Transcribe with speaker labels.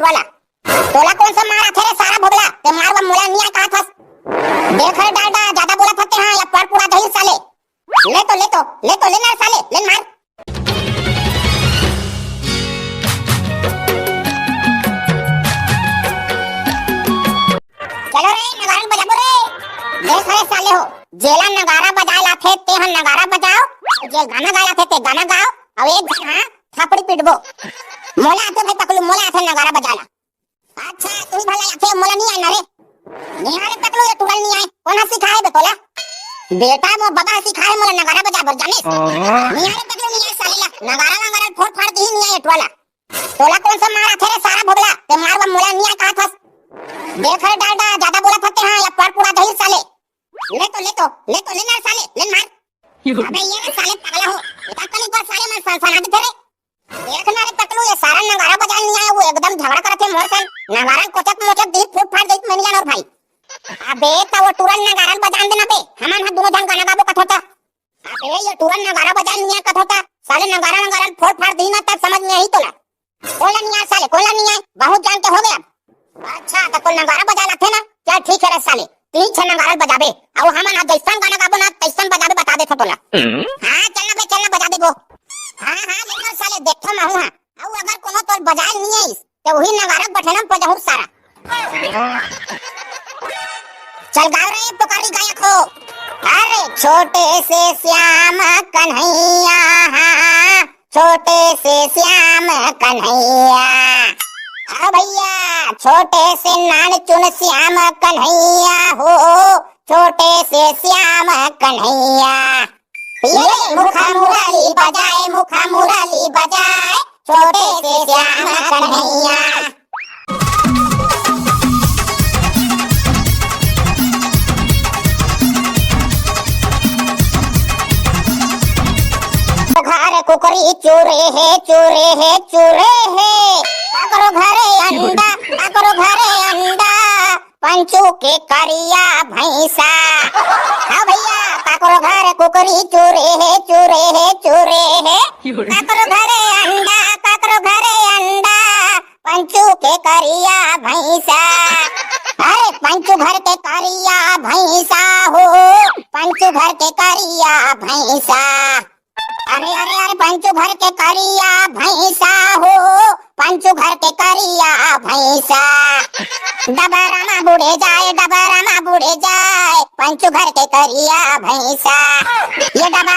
Speaker 1: वाला। तोला कौन सा मारा थे रे सारा भोगला, ते मारवा मोला निया कहा थस। देख रे डालडा ज्यादा बोला थते हां या पर पूरा दही साले। ले ना साले, ले मार। चलो रे नगारा बजाबो रे। देख रे साले हो, जेला नगारा बजाए लाथे ते हन नगारा बजाओ, जे गाना गाला थे ते गाना गाओ, अब एक हां थापड़ी पिटबो। मोला आथे भाई पकलू, मोला आथे नगारा बजाला। अच्छा तू भला आथे, मोला नहीं आना रे। नहीं आने पकलू, ये तुरल नहीं आए, कौन सिखाए बे तोला? बेटा मो बाबा सिखाए मोला नगारा बजाबर जाने। नहीं आने पकलू, नहीं आए सालेला, नगारा फोड़ फाड़ दी नहीं आए टवाला। तोला कौन सा मारा थे रे सारा भोगला, ते मारवा मोला नहीं कहा थस। देख रे डालडा ज्यादा बोला थते हां या पर पूरा दही साले। ले ना साले, ले मार। अबे ये ना साले पागला हो, बेटा कल एक बार साले मैं सनसना दे रे। देख ना रे पकलू, ये सारा नगारा बजाने नहीं आया, वो एकदम झगड़ा करत है मोर सन। नगारा कोचक मोचक दी फूट फाड़ देत मैंने जान और भाई। अबे तो वो तुरंत नगारा बजान देना बे, हमन हा दोनों जन गाना गाबो कथ होता। अबे ये तुरंत नगारा बजान नहीं कथ होता, साले नगारा फोड़ फाड़ दी ना तब समझ में आई तोला। कोला नहीं आए साले, कोला नहीं आए, बहुत जानते हो गया। अच्छा तो कोई नगारा बजा लाथे ना, चल ठीक है रे साले, तीन छह नगारा बजाबे, और हमन हा जैसन गाना गाबो ना तैसन बजाबे बता देथो तोला। हां चलना बजा देबो। हां लेकिन साले देखो मैं हूं, और अगर कोनो तोल बजाए नहीं आइस तो वही नगारा बठनम बजाहू सारा। चल गाओ रे पुकारी गायक हो। अरे छोटे से श्याम कन्हैया, छोटे से श्याम कन्हैया, हाँ भैया छोटे से नान चुन श्याम कन्हैया हो, छोटे से श्याम कन्हैया। ये मुखा मुरली बजाए, मुखा मुरली बजाए, छोटे से श्याम कन्हैया। घर कुकरी चूरे है, चूरे है, चूरे है, करो घरे अंडा, पंचू के करिया भैंसा। हाँ भैया करो घर कुकरी चूरे है, चूरे है, चूरे है, करो घरे अंडा, पंचू के करिया भैंसा। अरे पंचू घर के करिया भैंसा हो, पंचू घर के करिया भैंसा। अरे पंचू घर के करिया भैंसा हो, पंचू घर के करिया भैंसा। डबरा बुढ़े जाए, पंचू घर के करिया भैंसा। ये डबरा